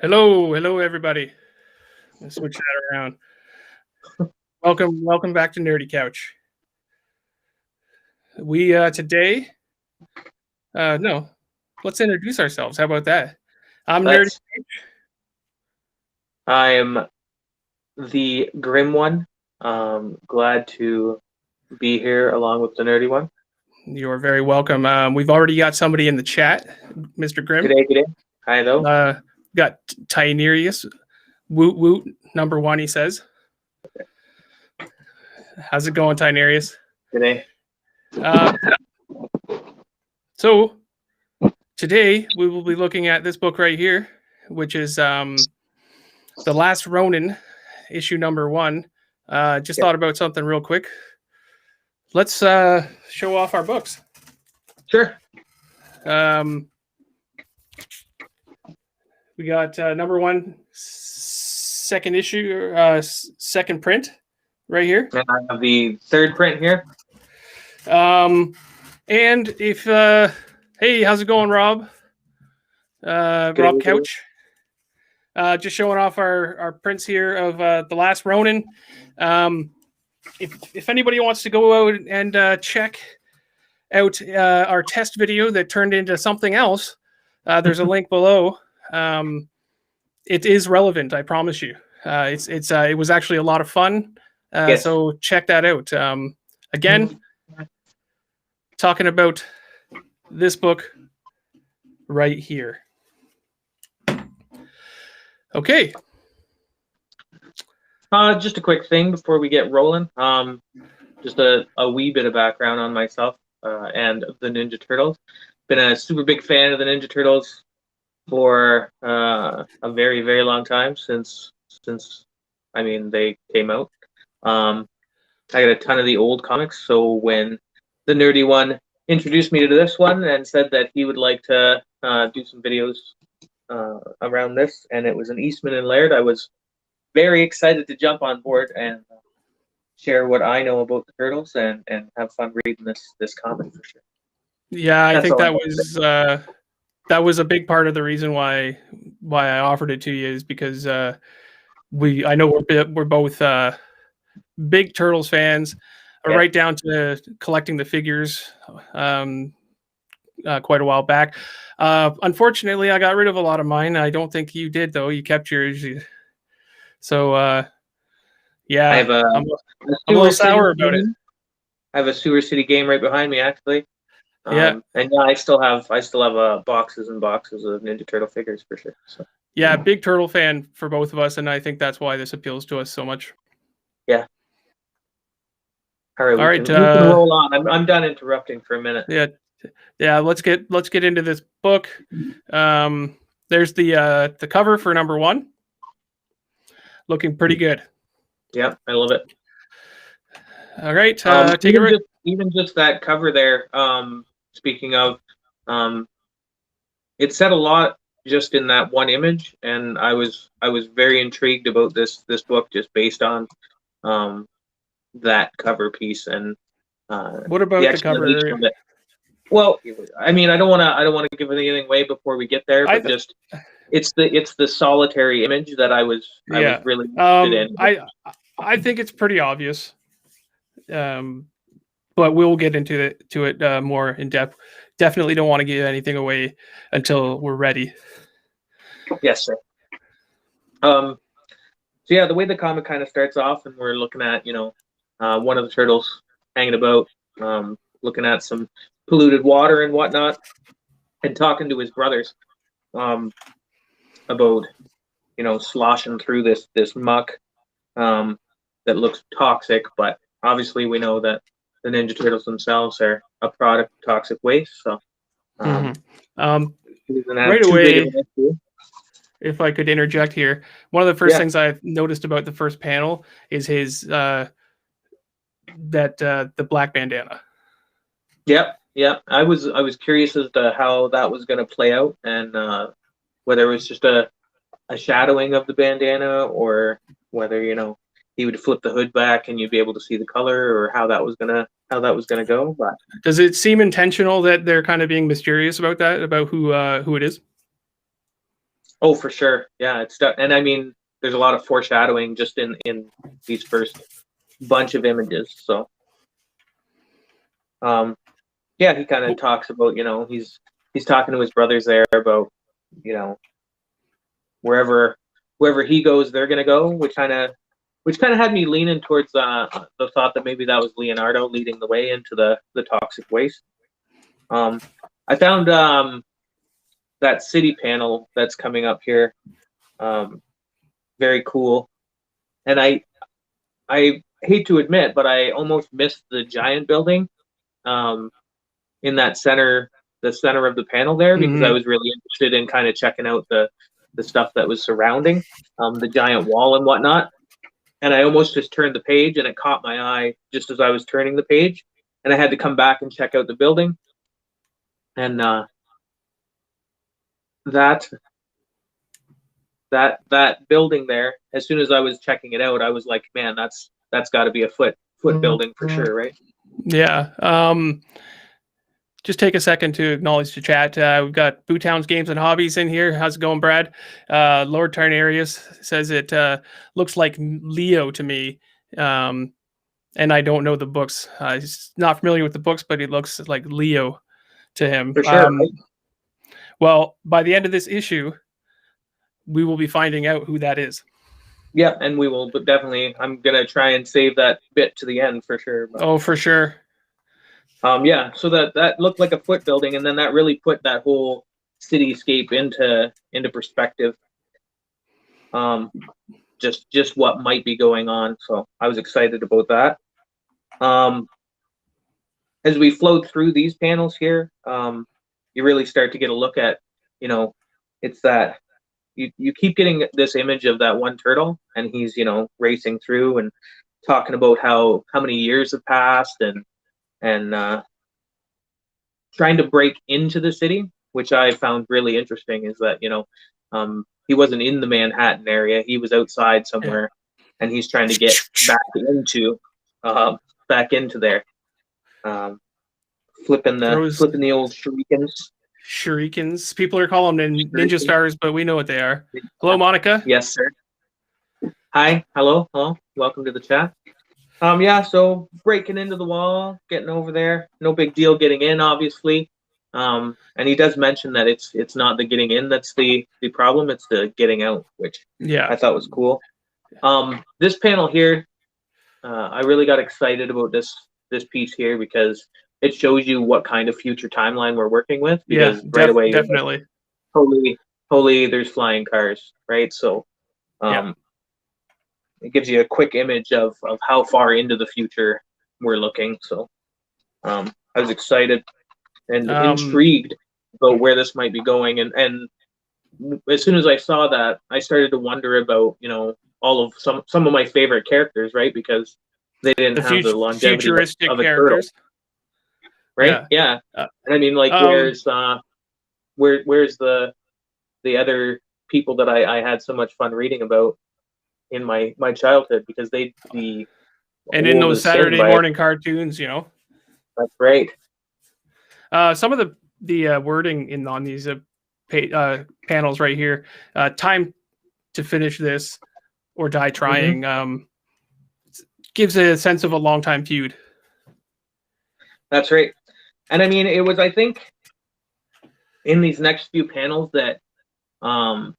Hello, everybody. Let's switch that around. Welcome back to Nerdy Couch. We today, no, let's introduce ourselves. How about that? I'm Nerdy. I am the Grim One. Glad to be here along with the Nerdy One. You're very welcome. We've already got somebody in the chat, Mr. Grim. G'day. Hi, though. Got Tynerius. Woot woot, number one, he says. How's it going, Tynerius? G'day. So, today we will be looking at this book right here, which is The Last Ronin, issue number 1. Thought about something real quick. Let's show off our books. Sure. We got number 1, second issue, second print right here. And I have the third print here. And if, hey, how's it going, Rob? Rob Couch. Just showing off our prints here of The Last Ronin. If anybody wants to go out and check out our test video that turned into something else, there's a link below. It is relevant, I promise you. It was actually a lot of fun. Yes. So check that out. Again, talking about this book right here. Okay. Just a quick thing before we get rolling. Just a wee bit of background on myself and the Ninja Turtles. Been a super big fan of the Ninja Turtles for a very, very long time since they came out. I got a ton of the old comics, so when the Nerdy One introduced me to this one and said that he would like to do some videos around this, and it was an Eastman and Laird, I was very excited to jump on board and share what I know about the Turtles and have fun reading this comic for sure. Yeah, I think that was a big part of the reason why I offered it to you, is because I know we're both big Turtles fans, right down to collecting the figures quite a while back. Unfortunately, I got rid of a lot of mine. I don't think you did, though. You kept yours. So, yeah, I'm a little sour about it. I have a Sewer City game right behind me, actually. Yeah, and yeah, I still have boxes and boxes of Ninja Turtle figures for sure. So. Yeah, big Turtle fan for both of us, and I think that's why this appeals to us so much. Yeah. All right. We can roll on. I'm done interrupting for a minute. Yeah. Let's get into this book. There's the cover for number 1. Looking pretty good. Yeah, I love it. All right, take it. Even just that cover there. Speaking of, it said a lot just in that one image, and I was very intrigued about this book just based on that cover piece. And what about the cover? Well, I mean, I don't want to give anything away before we get there, but it's the solitary image that I was really interested in. I think it's pretty obvious, but we'll get into it more in depth. Definitely don't want to give anything away until we're ready. Yes, sir. So yeah, the way the comic kind of starts off, and we're looking at one of the turtles hanging about, looking at some polluted water and whatnot, and talking to his brothers about sloshing through this muck that looks toxic, but obviously we know that the Ninja Turtles themselves are a product of toxic waste. So right away, if I could interject here, one of the first things I've noticed about the first panel is his the black bandana. Yep. I was curious as to how that was going to play out, and whether it was just a shadowing of the bandana, or whether he would flip the hood back and you'd be able to see the color, or how that was gonna go. But does it seem intentional that they're kind of being mysterious about that, about who it is? Oh, for sure. Yeah, and I mean, there's a lot of foreshadowing just in these first bunch of images. So, yeah, he kind of talks about, he's talking to his brothers there about, wherever he goes, they're gonna go, which kind of had me leaning towards the thought that maybe that was Leonardo leading the way into the toxic waste. I found that city panel that's coming up here very cool, and I hate to admit, but I almost missed the giant building in that the center of the panel there, because I was really interested in kind of checking out the stuff that was surrounding the giant wall and whatnot. And I almost just turned the page, and it caught my eye just as I was turning the page, and I had to come back and check out the building. And that building there, as soon as I was checking it out, I was like, man, that's got to be a foot building for sure, right? Yeah. Just take a second to acknowledge the chat. We've got Bootown's Games and Hobbies in here. How's it going, Brad? Lord Tarnarius says it looks like Leo to me. And I don't know the books. He's not familiar with the books, but it looks like Leo to him. For sure. Well, by the end of this issue, we will be finding out who that is. Yeah, and we will, but definitely, I'm going to try and save that bit to the end for sure. But, oh, for sure. Yeah, so that looked like a foot building, and then that really put that whole cityscape into perspective. Just what might be going on. So I was excited about that. As we flowed through these panels here, you really start to get a look at, it's that you keep getting this image of that one turtle, and he's, racing through and talking about how many years have passed, and trying to break into the city, which I found really interesting, is that, he wasn't in the Manhattan area. He was outside somewhere, and he's trying to get back into there. Flipping the old shurikens. Shurikens. People are calling them ninja stars, but we know what they are. Hello, Monica. Yes, sir. Hi. Hello. Welcome to the chat. Yeah, so breaking into the wall, getting over there, no big deal getting in, obviously. And he does mention that it's not the getting in that's the problem, it's the getting out, which I thought was cool. This panel here, I really got excited about this piece here, because it shows you what kind of future timeline we're working with. Because right away, definitely. Holy, there's flying cars, right? So, it gives you a quick image of how far into the future we're looking. So I was excited and intrigued about where this might be going. And as soon as I saw that, I started to wonder about, all of some of my favorite characters, right? Because they didn't have the longevity futuristic of a characters. turtle. Right? Yeah. And I mean, like, where's the other people that I had so much fun reading about in my childhood, because they'd be in those Saturday morning cartoons, That's right. Some of the wording on these panels right here, time to finish this or die trying, gives a sense of a long time feud. That's right. And I mean, it was, I think, in these next few panels that I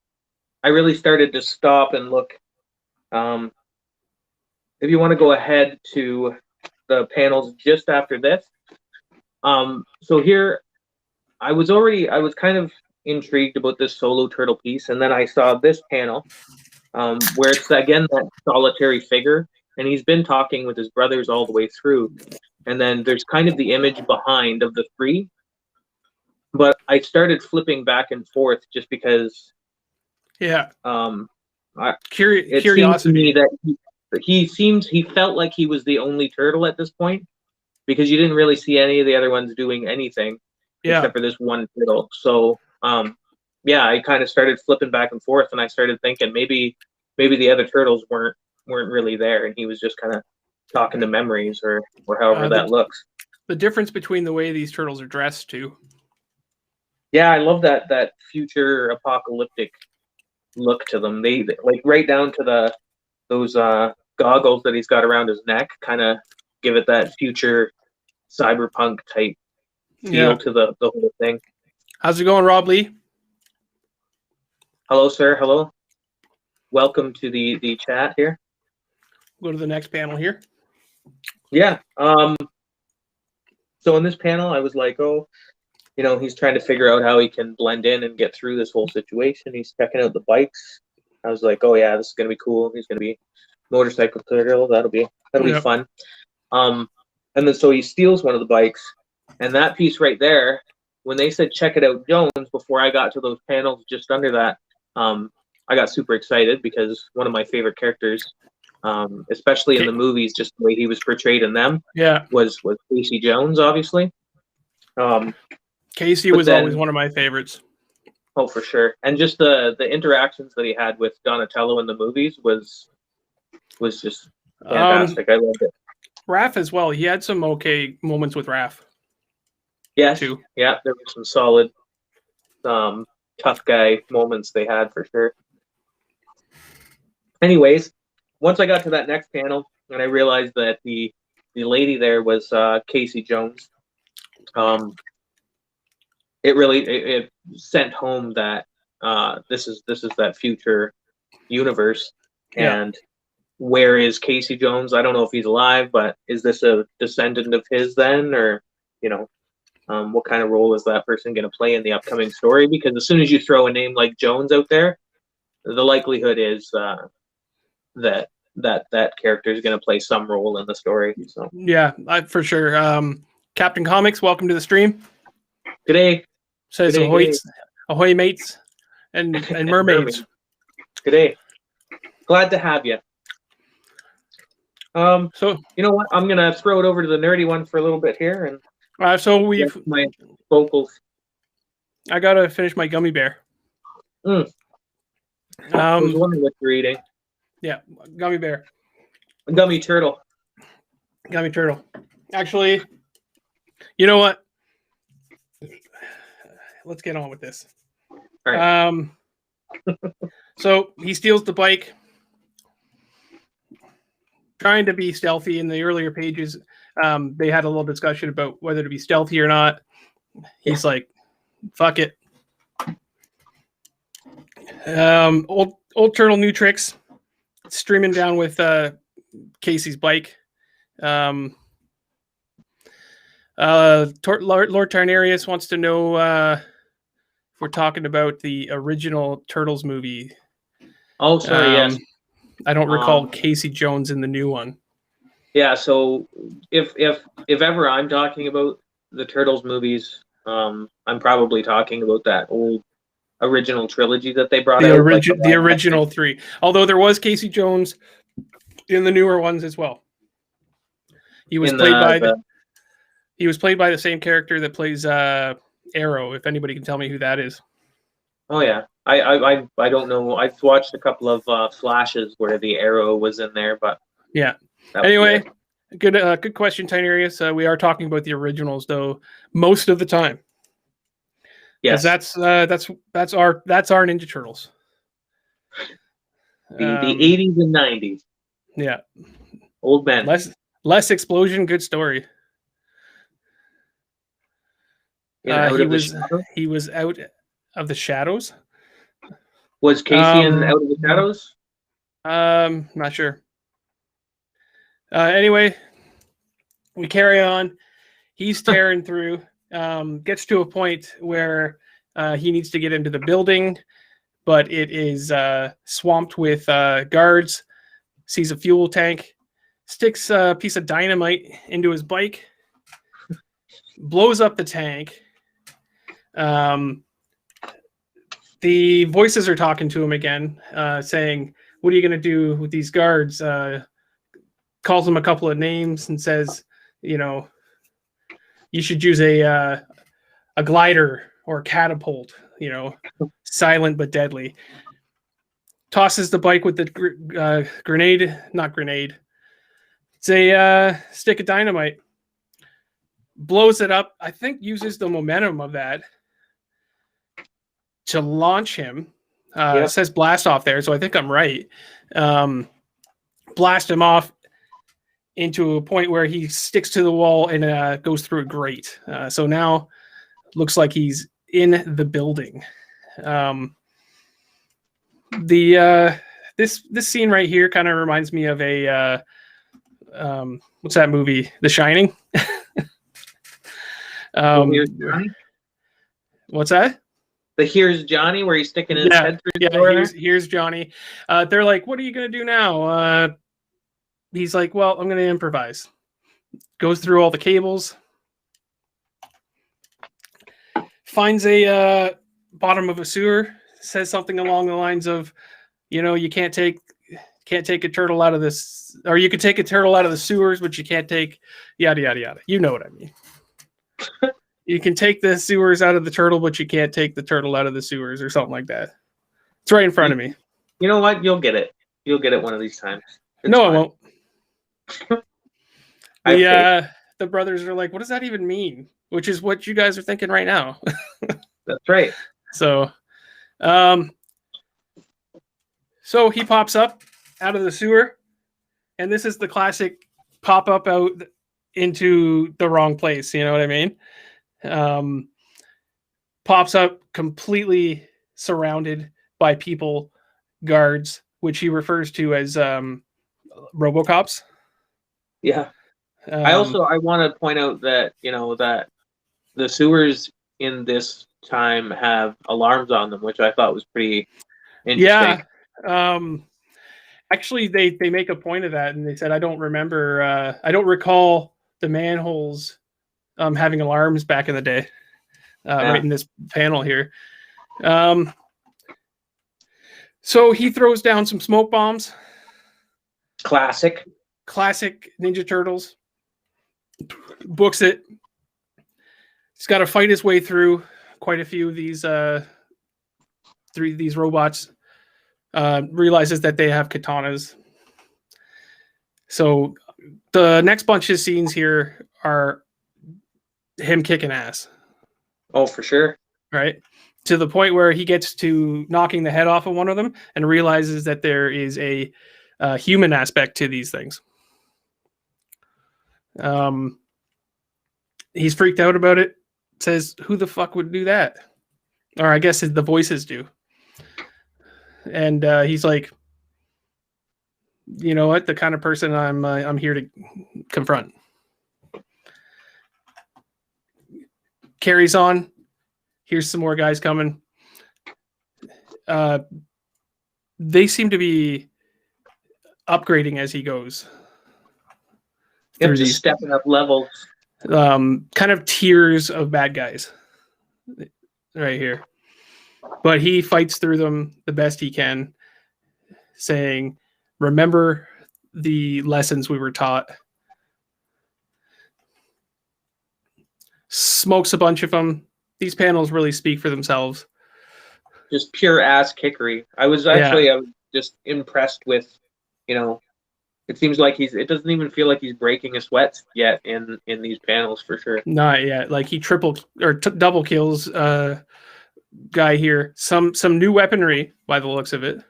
really started to stop and look. If you want to go ahead to the panels just after this. So here, I was kind of intrigued about this solo turtle piece, and then I saw this panel where it's, again, that solitary figure, and he's been talking with his brothers all the way through. And then there's kind of the image behind of the three. But I started flipping back and forth just because curiosity. Seemed to me that he felt like he was the only turtle at this point, because you didn't really see any of the other ones doing anything except for this one turtle. So I kind of started flipping back and forth, and I started thinking maybe the other turtles weren't really there, and he was just kind of talking to memories or however that looks. The difference between the way these turtles are dressed too. Yeah, I love that future apocalyptic look to them. They like right down to those goggles that he's got around his neck, kind of give it that future cyberpunk type feel to the whole thing. How's it going, Rob Lee? Hello, sir. Hello. Welcome to the chat here. Go to the next panel here. Yeah. So in this panel, I was like, oh, he's trying to figure out how he can blend in and get through this whole situation. He's checking out the bikes. I was like, oh yeah, this is gonna be cool. He's gonna be motorcycle turtle. That'll be fun. And then so he steals one of the bikes, and that piece right there, when they said check it out, Jones, before I got to those panels just under that, I got super excited because one of my favorite characters, especially in the movies, just the way he was portrayed in them, was Casey Jones, obviously. Casey was always one of my favorites. Oh, for sure. And just the interactions that he had with Donatello in the movies was just fantastic. I loved it. Raph as well. He had some okay moments with Raph. Yes. Too. Yeah, there were some solid tough guy moments they had for sure. Anyways, once I got to that next panel and I realized that the lady there was Casey Jones, it sent home that this is that future universe, and where is Casey Jones? I don't know if he's alive, but is this a descendant of his then, or what kind of role is that person going to play in the upcoming story? Because as soon as you throw a name like Jones out there, the likelihood is that character is going to play some role in the story. So yeah, for sure. Captain Comics, welcome to the stream. G'day. Says ahoy mates and mermaids. G'day. Glad to have you. So you know what? I'm gonna throw it over to the nerdy one for a little bit here, and so we've my vocals. I gotta finish my gummy bear. I was wondering what you're eating. Yeah, gummy bear. A gummy turtle. Gummy turtle. Actually, you know what? Let's get on with this. All right. So he steals the bike, trying to be stealthy. In the earlier pages, they had a little discussion about whether to be stealthy or not. He's like, fuck it. Old turtle, new tricks. Streaming down with Casey's bike. Lord Tarnarius wants to know if we're talking about the original Turtles movie. Oh, sorry, yes. I don't recall Casey Jones in the new one. Yeah, so if ever I'm talking about the Turtles movies, I'm probably talking about that old original trilogy that they brought out. The original three. Although there was Casey Jones in the newer ones as well. He was he was played by the same character that plays Arrow, if anybody can tell me who that is. Oh yeah. I don't know. I've watched a couple of flashes where the Arrow was in there, but yeah. Anyway, good question, Tinarius. We are talking about the originals though most of the time. Yes, that's our Ninja Turtles. The 80s and 90s. Yeah. Old men. Less explosion, good story. He was out of the shadows. Was Casey in Out of the Shadows? Not sure. Anyway, we carry on. He's tearing through. Gets to a point where he needs to get into the building, but it is swamped with guards. Sees a fuel tank, sticks a piece of dynamite into his bike, blows up the tank. The voices are talking to him again, saying, "What are you going to do with these guards?" Calls him a couple of names and says, "You should use a glider or a catapult. Silent but deadly." Tosses the bike with the not grenade. It's a stick of dynamite. Blows it up. I think uses the momentum of that to launch him It says blast off there, so I think I'm right. Blast him off into a point where he sticks to the wall and goes through a grate. So now looks like he's in the building. This scene right here kind of reminds me of a what's that movie? The Shining. Here's Johnny. What's that? The Here's Johnny, where he's sticking his head through the door. Here's Johnny. They're like, "What are you gonna do now?" He's like, "Well, I'm gonna improvise." Goes through all the cables, finds a bottom of a sewer, says something along the lines of, you can't take a turtle out of this, or you can take a turtle out of the sewers, but you can't take yada yada yada. You know what I mean. You can take the sewers out of the turtle, but you can't take the turtle out of the sewers, or something like that. It's right in front of me. You know what? You'll get it. You'll get it one of these times. No, I won't. The brothers are like, "What does that even mean?" Which is what you guys are thinking right now. That's right. So he pops up out of the sewer, and this is the classic pop up out into the wrong place. You know what I mean? Pops up completely surrounded by people, guards, which he refers to as RoboCops. Yeah. I want to point out that, that the sewers in this time have alarms on them, which I thought was pretty interesting. Yeah. Actually, they make a point of that, and they said, I don't recall the manholes having alarms back in the day. Right in this panel here. So he throws down some smoke bombs. Classic Ninja Turtles. Books it. He's got to fight his way through quite a few of these robots. Realizes that they have katanas. So the next bunch of scenes here are him kicking ass. Oh, for sure. Right? To the point where he gets to knocking the head off of one of them and realizes that there is a human aspect to these things. He's freaked out about it. Says, "Who the fuck would do that?" Or I guess the voices do. And he's like, "You know what? The kind of person I'm here to confront." Carries on. Here's some more guys coming. They seem to be upgrading as he goes. They're just stepping up levels. Kind of tiers of bad guys right here. But he fights through them the best he can, saying, "Remember the lessons we were taught." Smokes a bunch of them. These panels really speak for themselves. Just pure ass kickery. I was just impressed with, it seems like it doesn't even feel like he's breaking a sweat yet in these panels, for sure. Not yet. Like he double kills guy here. Some new weaponry by the looks of it.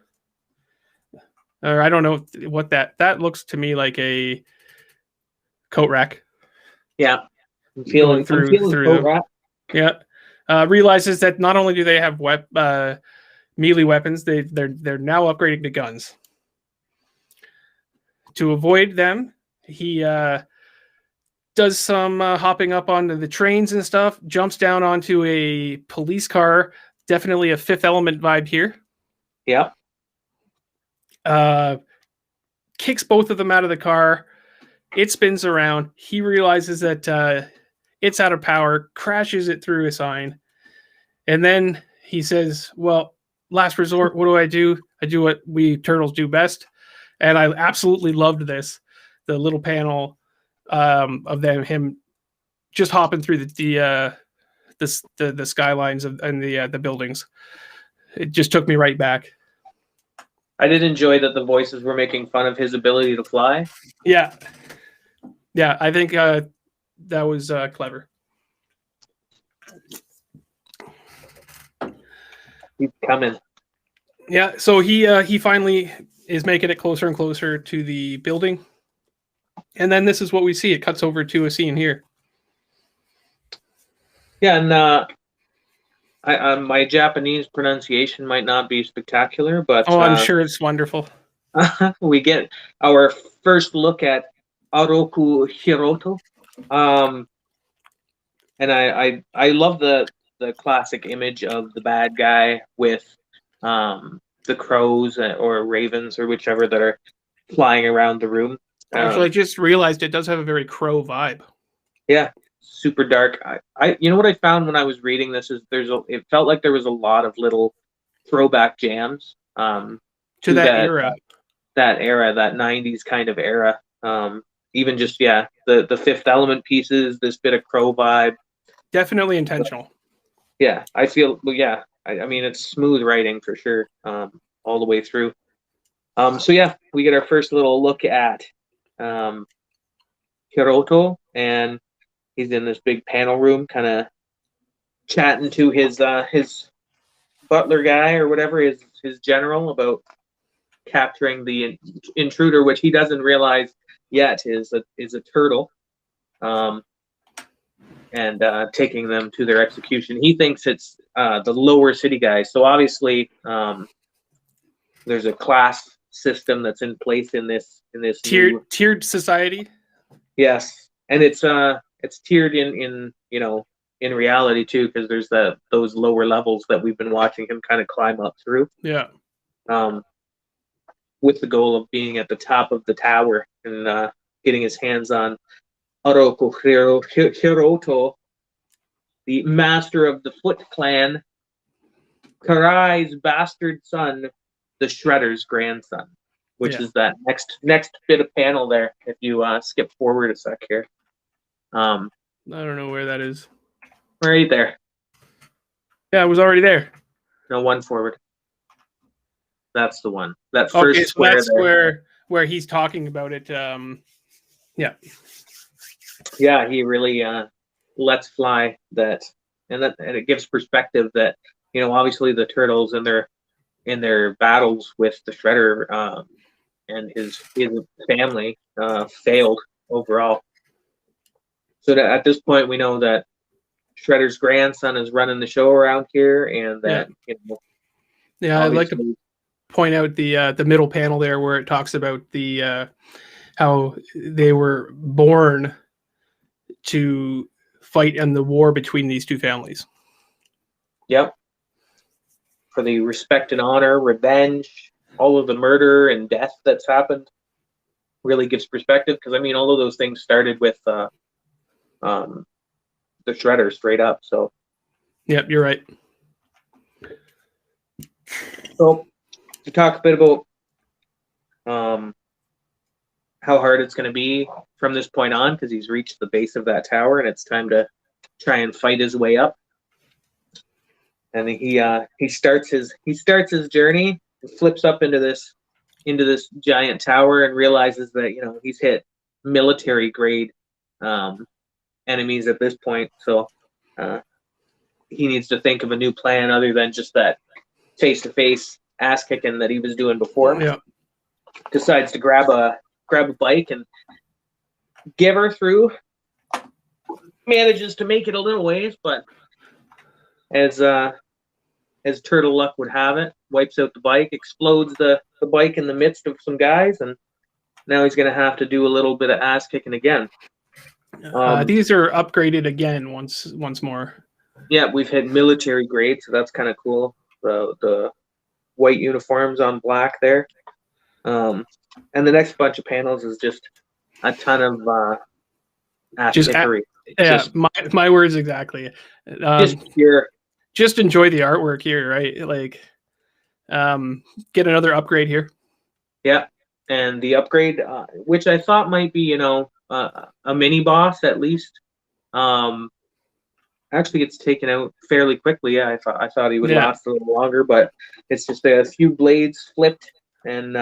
Or I don't know what that looks to me like a coat rack. Yeah. I'm feeling coat rack. Yeah. Realizes that not only do they have melee weapons, they're now upgrading to guns. To avoid them, he does some hopping up onto the trains and stuff, jumps down onto a police car. Definitely a Fifth Element vibe here. Yeah. Kicks both of them out of the car. It spins around. He realizes that it's out of power, crashes it through a sign. And then he says, "Well, last resort, what do? I do what we turtles do best." And I absolutely loved this. The little panel of him just hopping through the skylines and the buildings. It just took me right back. I did enjoy that the voices were making fun of his ability to fly. Yeah. I think that was clever. He's coming. Yeah, so he finally is making it closer and closer to the building, and then this is what we see. It cuts over to a scene here. Yeah, and my Japanese pronunciation might not be spectacular, but I'm sure it's wonderful. we get our first look at Oroku Hiroto, and I love the classic image of the bad guy with the crows or ravens or whichever that are flying around the room. Actually, I just realized it does have a very Crow vibe. Yeah, super dark. I you know what I found when I was reading this is it felt like there was a lot of little throwback jams to that era. That era, that 90s kind of era. Even just the Fifth Element pieces, this bit of Crow vibe. Definitely intentional. Yeah, I feel I mean it's smooth writing for sure. All the way through. So yeah, we get our first little look at Hiroto, and he's in this big panel room, kind of chatting to his butler guy or whatever, his general, about capturing the intruder, which he doesn't realize yet is a turtle, and taking them to their execution. He thinks it's the lower city guys. So obviously, there's a class system that's in place in this tiered society. Yes, and it's tiered in in reality too, because there's those lower levels that we've been watching him kind of climb up through. Yeah. With the goal of being at the top of the tower and getting his hands on Oroku Hiroto, the master of the Foot Clan, Karai's bastard son, the Shredder's grandson, which is that next bit of panel there. If you skip forward a sec here. I don't know where that is. Right there. Yeah, it was already there. No, one forward. That's the one. That first so square that's there. where he's talking about it. Yeah. Yeah, he really lets fly that, and it gives perspective that obviously the turtles in their battles with the Shredder and his family failed overall. So that at this point we know that Shredder's grandson is running the show around here, and that I'd like to point out the middle panel there where it talks about the how they were born to fight in the war between these two families. Yep. For the respect and honor, revenge, all of the murder and death that's happened really gives perspective, because I mean all of those things started with the Shredder straight up. So yep, you're right. So to talk a bit about how hard it's going to be from this point on, because he's reached the base of that tower and it's time to try and fight his way up. And he starts his journey, flips up into this giant tower, and realizes that he's hit military grade enemies at this point. So he needs to think of a new plan other than just that face-to-face ass kicking that he was doing before. Yeah. Decides to grab a bike and give her through. Manages to make it a little ways, but as turtle luck would have it, wipes out the bike, explodes the bike in the midst of some guys, and now he's going to have to do a little bit of ass kicking again. These are upgraded again once more. Yeah, we've hit military grade, so that's kind of cool. The white uniforms on black there. And the next bunch of panels is just a ton of ass kickery. My words exactly. Just enjoy the artwork here, right? Like, get another upgrade here. Yeah, and the upgrade, which I thought might be, a mini boss at least, actually gets taken out fairly quickly. Yeah, I thought he would last a little longer, but it's just a few blades flipped, and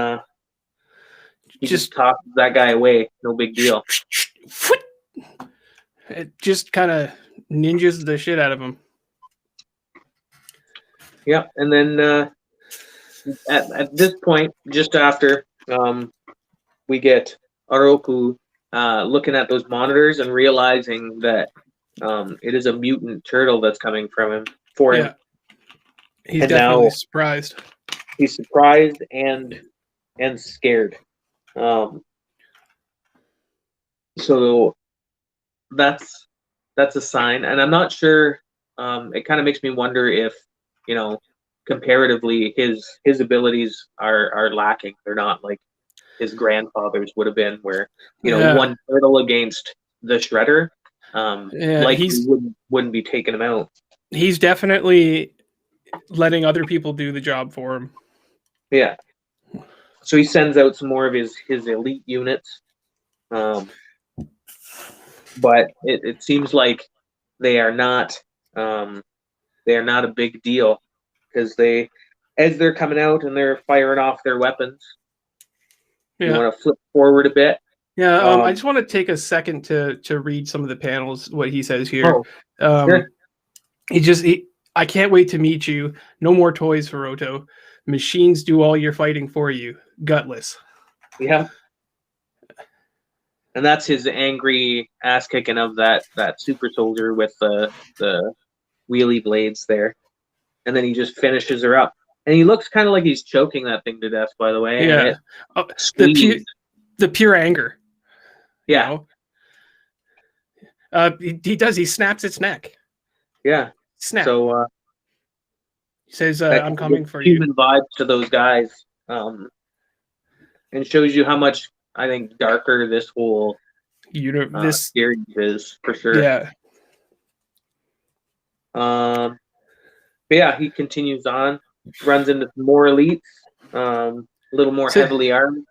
he just tossed that guy away. No big deal. It just kind of ninjas the shit out of him. Yeah, and then at this point, just after we get Oroku looking at those monitors and realizing that it is a mutant turtle that's coming from him for him. He's definitely surprised. He's surprised and scared. So that's a sign, and I'm not sure. It kind of makes me wonder if, comparatively, his abilities are lacking. They're not like his grandfather's would have been, where one turtle against the Shredder, likely wouldn't be taking him out. He's definitely letting other people do the job for him. Yeah. So he sends out some more of his elite units, but it seems like they are not a big deal, because as they're coming out and they're firing off their weapons. You want to flip forward a bit? Yeah, I just want to take a second to read some of the panels, what he says here. Sure. I can't wait to meet you. No more toys for Roto. Machines do all your fighting for you. Gutless. Yeah. And that's his angry ass kicking of that super soldier with the wheelie blades there. And then he just finishes her up. And he looks kind of like he's choking that thing to death, by the way. Yeah. The pure anger. Yeah. He does. He snaps its neck. Yeah. Snap. So he says, I'm coming for you. Human vibes to those guys. And shows you how much, I think, darker this whole series is, for sure. Yeah. But yeah, he continues on, runs into more elites, a little more heavily armed.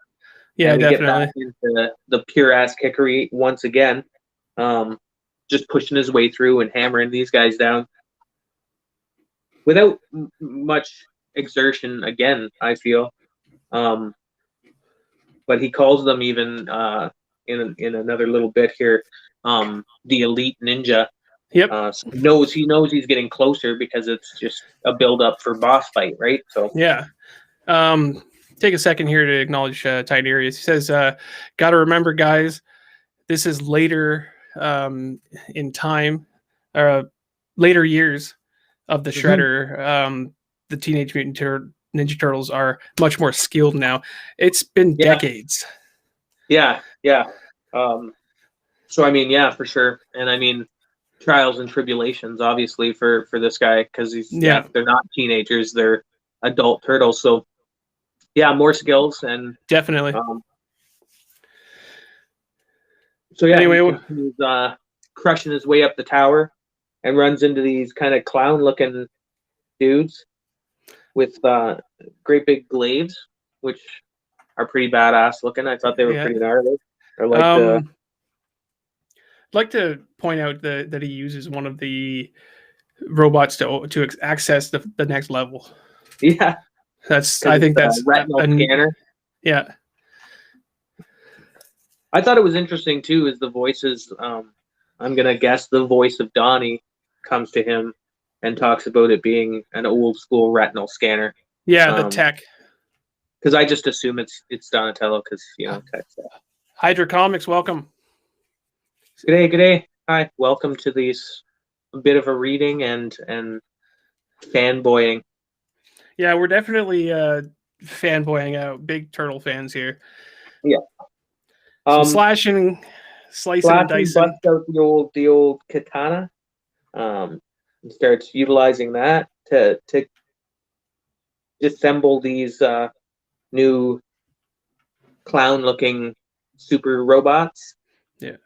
Yeah, and we definitely. Get back into the pure ass kickery once again, just pushing his way through and hammering these guys down without much exertion. Again, I feel, but he calls them even in another little bit here, the elite ninja. Yep. So he knows he's getting closer, because it's just a build up for boss fight, right? So yeah. Take a second here to acknowledge Tiberius. He says, "Got to remember, guys, this is later in time, later years of the Shredder. The Teenage Mutant Ninja Turtles are much more skilled now. It's been decades." Yeah. So I mean, yeah, for sure, and I mean, trials and tribulations, obviously, for this guy, because they're not teenagers, they're adult turtles. So yeah, more skills, and definitely. So yeah, anyway, he's crushing his way up the tower and runs into these kind of clown-looking dudes with great big glaives, which are pretty badass looking. I thought they were pretty gnarly. I'd like to point out that he uses one of the robots to access the next level. Yeah, I think that's retinal scanner. Yeah, I thought it was interesting too. Is the voices? I'm gonna guess the voice of Donnie comes to him and talks about it being an old school retinal scanner. Yeah, the tech. Because I just assume it's Donatello, because tech stuff. Hydra Comics, welcome. G'day. Hi, welcome to this bit of a reading and fanboying. Yeah, we're definitely fanboying out. Big turtle fans here. Yeah. Slashing, slicing, and dicing. Busts out the old katana. And starts utilizing that to disassemble these new clown-looking super robots. Yeah.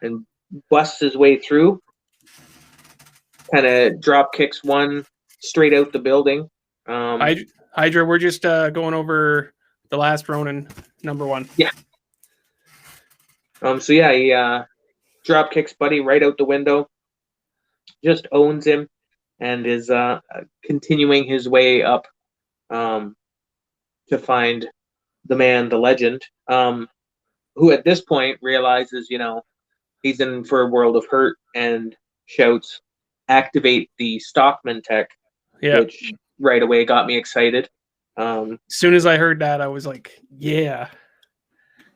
And busts his way through. Kind of drop kicks one straight out the building. Hydra, we're just going over the Last Ronin #1. Yeah. So yeah, he drop kicks Buddy right out the window. Just owns him and is continuing his way up to find the man, the legend, who at this point realizes, he's in for a world of hurt and shouts, "Activate the Stockman tech," which right away got me excited. As soon as I heard that, I was like, yeah.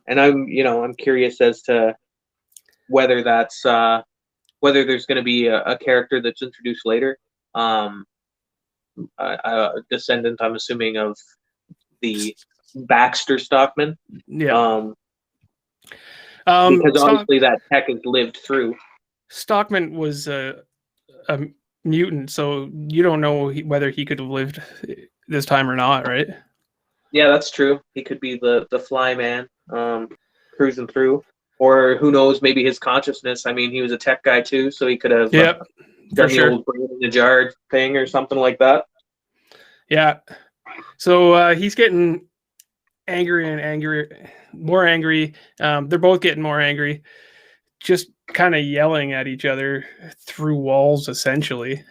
And I'm curious as to whether that's whether there's going to be a character that's introduced later, a descendant, I'm assuming, of the Baxter Stockman. Yeah. Because obviously that tech has lived through. Stockman was a mutant, so you don't know whether he could have lived this time or not, right? Yeah, that's true. He could be the fly man, cruising through, or who knows? Maybe his consciousness. I mean, he was a tech guy too, so he could have done the old brain in the jar thing or something like that. Yeah. So he's getting angry and angry, more angry. They're both getting more angry, just kind of yelling at each other through walls, essentially.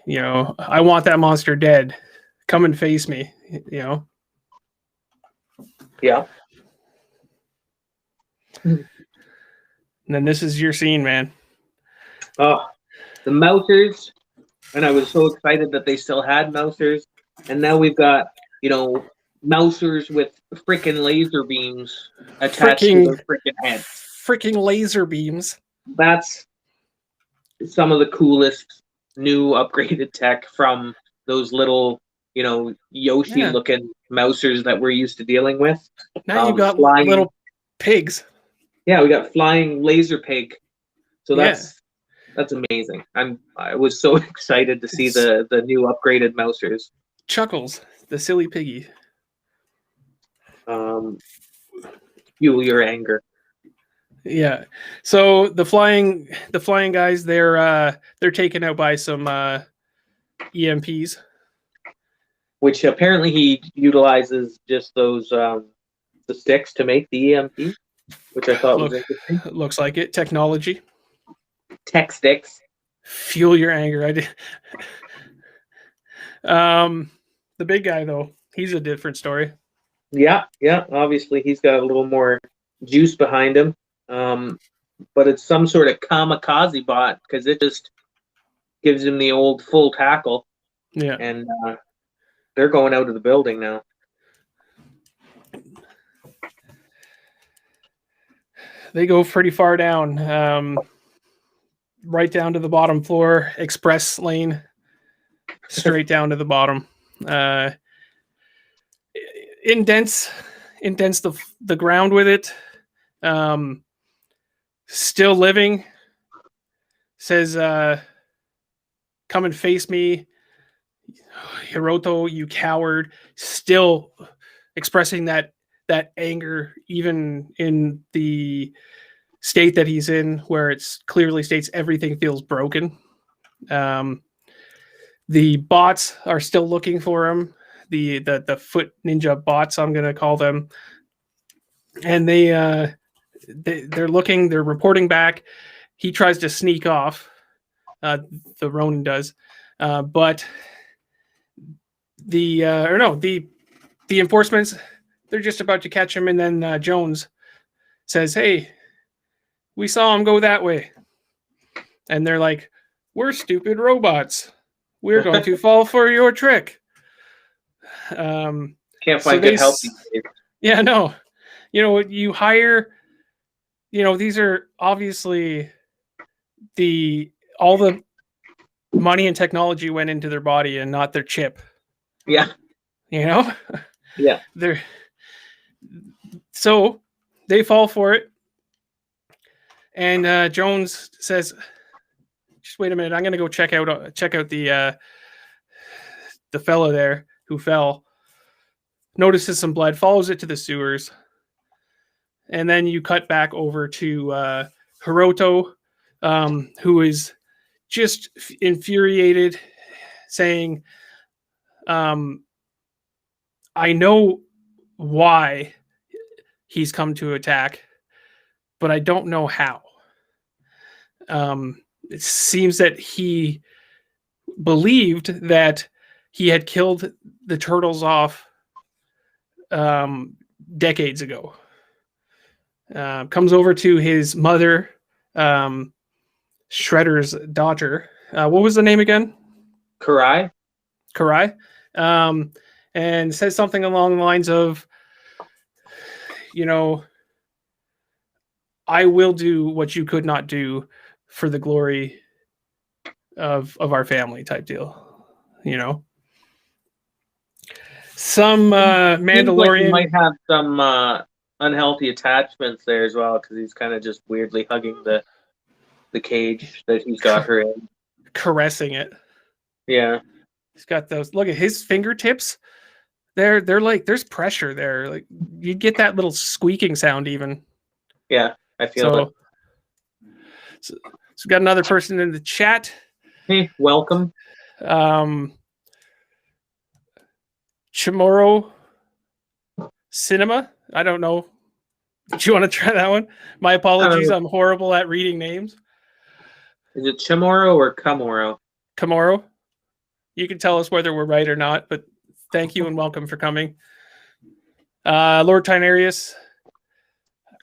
I want that monster dead. Come and face me, Yeah. And then this is your scene, man. Oh, the Mousers. And I was so excited that they still had Mousers. And now we've got, Mousers with freaking laser beams attached to their freaking heads. Freaking laser beams. That's some of the coolest new upgraded tech from those little, Yoshi-looking Mousers that we're used to dealing with. Now you've got little pigs. Yeah, we got flying laser pig. So that's amazing. I was so excited to see the new upgraded Mousers. Chuckles, the silly piggy. Fuel your anger. Yeah. So the flying guys, they're taken out by some EMPs. Which apparently he utilizes just those the sticks to make the EMP, which I thought was interesting. Looks like it. Technology. Tech sticks. Fuel your anger. I did. The big guy though, he's a different story. Yeah. Obviously, he's got a little more juice behind him. But it's some sort of kamikaze bot because it just gives him the old full tackle. Yeah. And they're going out of the building now. They go pretty far down. Right down to the bottom floor, express lane, straight down to the bottom. Indents the ground with it. Still living. Says, come and face me, Hiroto, you coward. Still expressing that anger, even in the state that he's in, where it's clearly states everything feels broken. The bots are still looking for him. The foot ninja bots, I'm gonna call them, and they're looking. They're reporting back. He tries to sneak off. The Ronin does, but the enforcements, they're just about to catch him, and then Jones says, "Hey, we saw him go that way," and they're like, "We're stupid robots. We're going to fall for your trick." Can't find good help these days. Yeah, no. You hire. These are obviously all the money and technology went into their body and not their chip. Yeah. Yeah. So they fall for it. And Jones says, "Just wait a minute. I'm going to go check out the fellow there who fell." Notices some blood, follows it to the sewers. And then you cut back over to Hiroto, who is just infuriated, saying, "I know why he's come to attack, but I don't know how." It seems that he believed that he had killed the turtles off decades ago. Comes over to his mother, Shredder's daughter. What was the name again? Karai. and says something along the lines of, I will do what you could not do for the glory of our family type deal. Some Mandalorian. Seems like he might have some unhealthy attachments there as well, because he's kind of just weirdly hugging the cage that he's got her in, caressing it. Yeah, he's got those. Look at his fingertips. They're like, there's pressure there. Like, you get that little squeaking sound even. Yeah, I feel it. So we got another person in the chat. Hey, welcome. Chamorro Cinema. I don't know. Do you want to try that one? My apologies. I'm horrible at reading names. Is it Chamorro or Camorro? Camorro. You can tell us whether we're right or not, but thank you and welcome for coming. Lord Tynarius.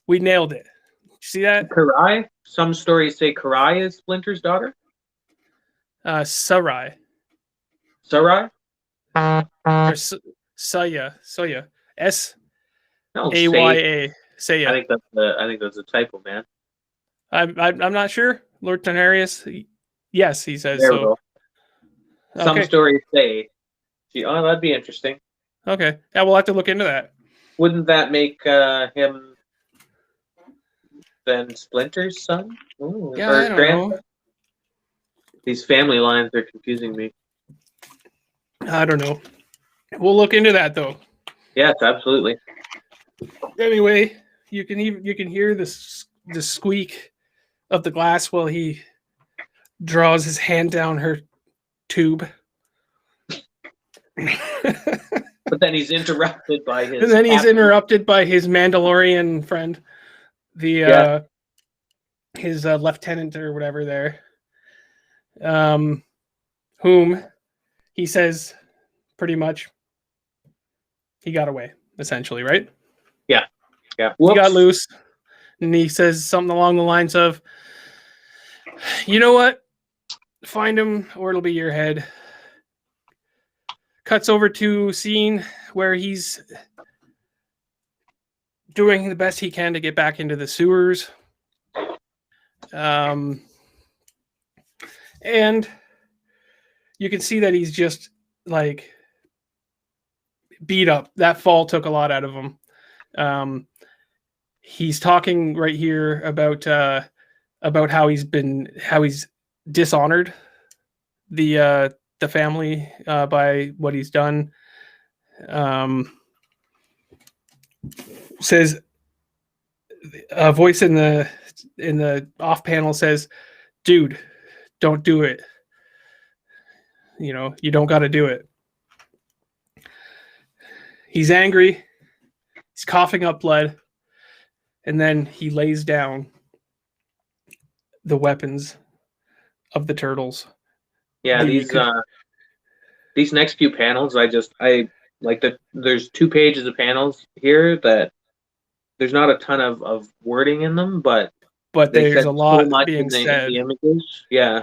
We nailed it. Did you see that? Karai? Some stories say Karai is Splinter's daughter? Sarai. Sarai? Or Saya. S-A-Y-A. Saya. I think that's a typo, man. I'm not sure. Lord Tynarius. Yes, he says there so. We go. Some stories say. Oh, that'd be interesting. Okay. Yeah, we'll have to look into that. Wouldn't that make him then Splinter's son? Ooh, yeah, I don't know. These family lines are confusing me. I don't know. We'll look into that though. Yes, absolutely. Anyway, you can hear the squeak of the glass while he draws his hand down her tube. But then he's interrupted by his. And then he's interrupted by his Mandalorian friend, his lieutenant or whatever there, whom he says pretty much he got away, essentially, right? Yeah. He got loose, and he says something along the lines of, "You know what? Find him, or it'll be your head." Cuts over to scene where he's doing the best he can to get back into the sewers. And you can see that he's just like beat up. That fall took a lot out of him. He's talking right here about how he's dishonored the family by what he's done. Says a voice in the off panel says, "Dude, don't do it. You don't got to do it." He's angry. He's coughing up blood, and then he lays down the weapons of the turtles. Yeah, these next few panels, I like that. There's 2 pages of panels here that there's not a ton of wording in them, but there's a lot so being said. In the images. Yeah,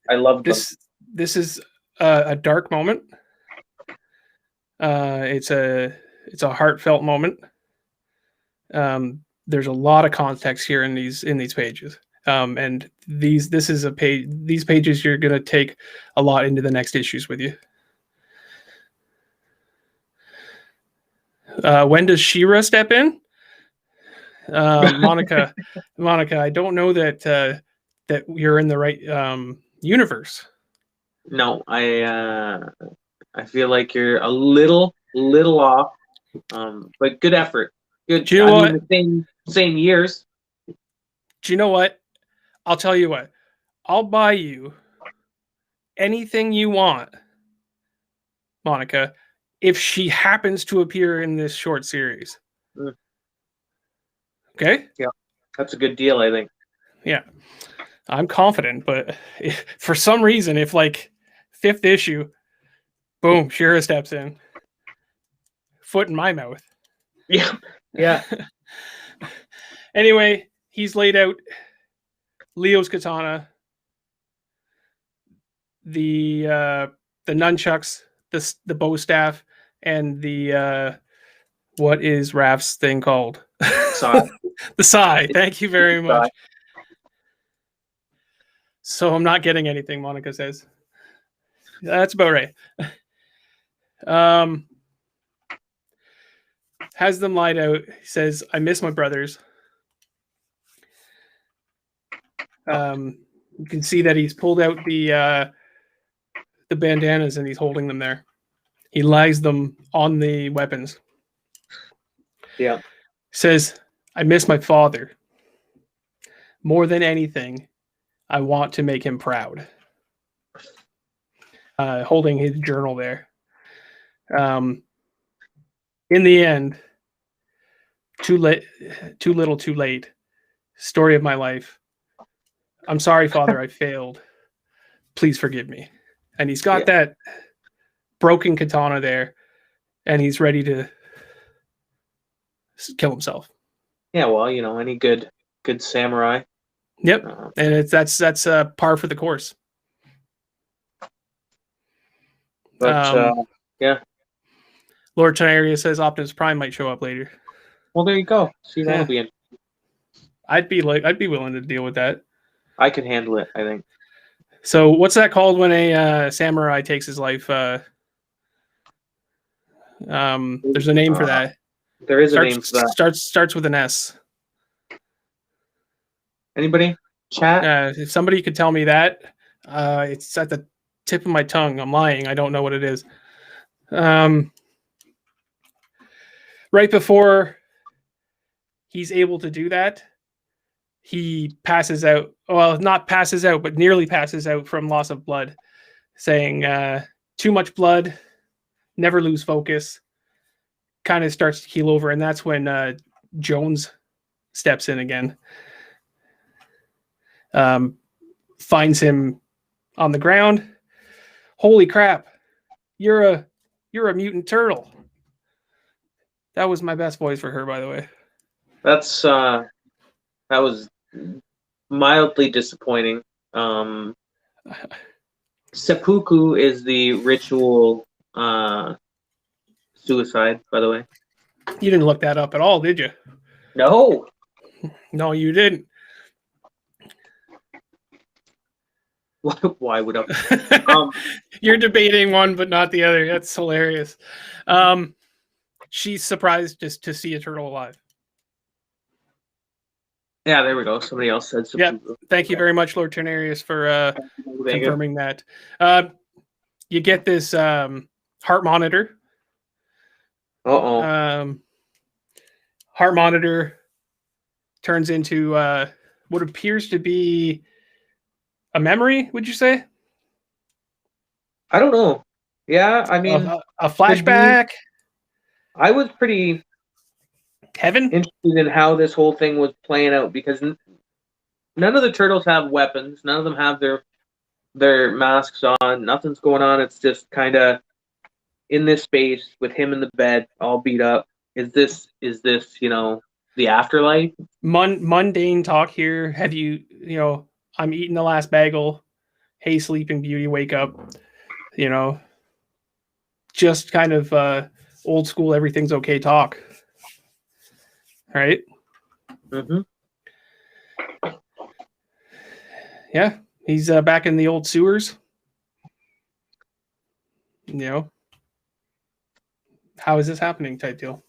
I love this. This is a dark moment. It's a heartfelt moment. There's a lot of context here in these pages. And these pages you're going to take a lot into the next issues with you. When does She-Ra step in? Monica, I don't know that you're in the right universe. No, I feel like you're a little off, but good effort. Good. Do you know what? Same years. Do you know what? I'll tell you what. I'll buy you anything you want, Monica, if she happens to appear in this short series. Okay? Yeah, that's a good deal, I think. Yeah. I'm confident, but for some reason, if like 5th issue, boom, She-Ra steps in. Foot in my mouth. Yeah. Yeah. Anyway, he's laid out Leo's katana, the nunchucks, the bow staff and the what is Raph's thing called? Sigh. The sigh. Thank you very much. So I'm not getting anything, Monica says. That's about right. Has them lied out. He says, I miss my brothers. You can see that he's pulled out the bandanas and he's holding them there. He lies them on the weapons. Yeah. Says, I miss my father. More than anything, I want to make him proud. Holding his journal there. In the end, too little, too late. Story of my life. I'm sorry, Father, I failed. Please forgive me. And he's got that broken katana there, and he's ready to kill himself. Yeah, well, you know, any good samurai. Yep, and that's par for the course. But yeah, Lord Tenaria says Optimus Prime might show up later. Well, there you go. See, that'll be in. I'd be willing to deal with that. I could handle it, I think. So, what's that called when a samurai takes his life? There's a name for that. There is a name for that. Starts with an S. Anybody? Chat? If somebody could tell me that, it's at the tip of my tongue. I'm lying. I don't know what it is. Right before he's able to do that, he passes out. Well, not passes out, but nearly passes out from loss of blood, saying, too much blood, never lose focus, kind of starts to keel over. And that's when Jones steps in again. Finds him on the ground. Holy crap. You're a mutant turtle. That was my best voice for her, by the way. That was mildly disappointing. Seppuku is the ritual suicide, by the way. You didn't look that up at all, did you? No. No, you didn't. Why would I? You're debating one, but not the other. That's hilarious. She's surprised just to see a turtle alive. Yeah, there we go. Somebody else said something. Yeah, thank you very much, Lord Ternarius, for confirming that. You get this heart monitor. Uh-oh. Heart monitor turns into what appears to be a memory, would you say? I don't know. Yeah, I mean... a flashback? I was pretty... interested in how this whole thing was playing out, because none of the turtles have weapons. None of them have their masks on. Nothing's going on. It's just kind of in this space with him in the bed, all beat up. Is this the afterlife? Mundane talk here. Have you I'm eating the last bagel. Hey, Sleeping Beauty, wake up. Just kind of old school, everything's okay talk. Right? Mm-hmm. Yeah, he's back in the old sewers. How is this happening type deal?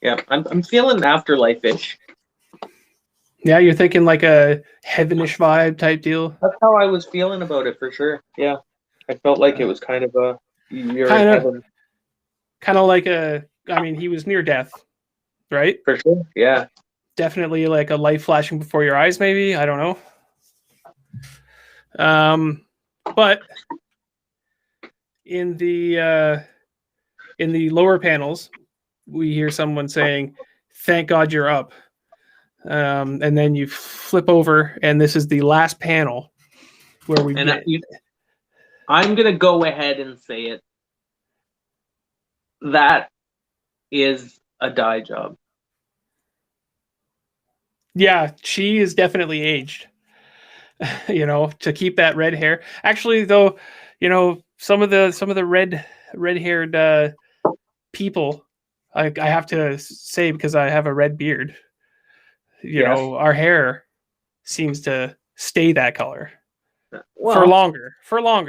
Yeah, I'm feeling afterlife-ish. Yeah, you're thinking like a heavenish vibe type deal. That's how I was feeling about it for sure. Yeah, I felt like it was kind of a kind of like he was near death, right? For sure. Yeah, definitely like a light flashing before your eyes. Maybe, I don't know. But in the lower panels, we hear someone saying, "Thank God you're up." And then you flip over, and this is the last panel where we get... I'm gonna go ahead and say it. That is a dye job. Yeah, she is definitely aged. To keep that red hair. Actually, though, some of the red people, I have to say, because I have a red beard, you Yes. know, our hair seems to stay that color Well, for longer.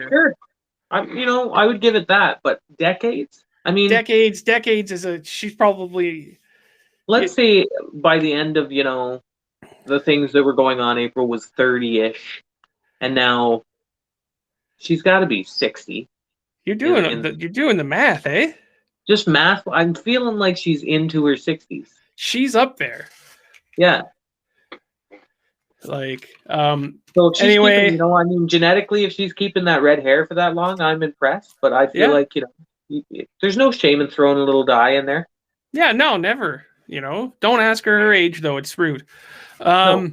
Sure. I would give it that, but decades? I mean, Decades she's probably, let's say by the end of, the things that were going on, April was 30-ish, and now she's got to be 60. you're doing the math, eh? Just math. I'm feeling like she's into her 60s. She's up there. Yeah. Like, so if she's anyway, keeping, genetically, if she's keeping that red hair for that long, I'm impressed. But I feel like, there's no shame in throwing a little dye in there. Yeah, no, never. Don't ask her age, though. It's rude. No.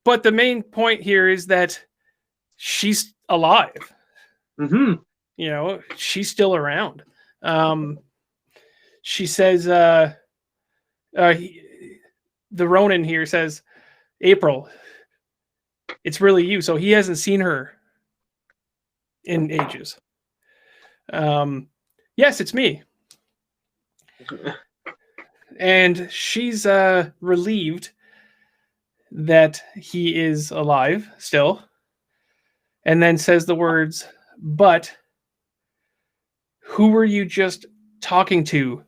But the main point here is that she's alive. Mm-hmm. She's still around. She says, the Ronin here says, April, it's really you. So he hasn't seen her in ages. Yes, it's me. And she's relieved that he is alive still. And then says the words, but who were you just talking to,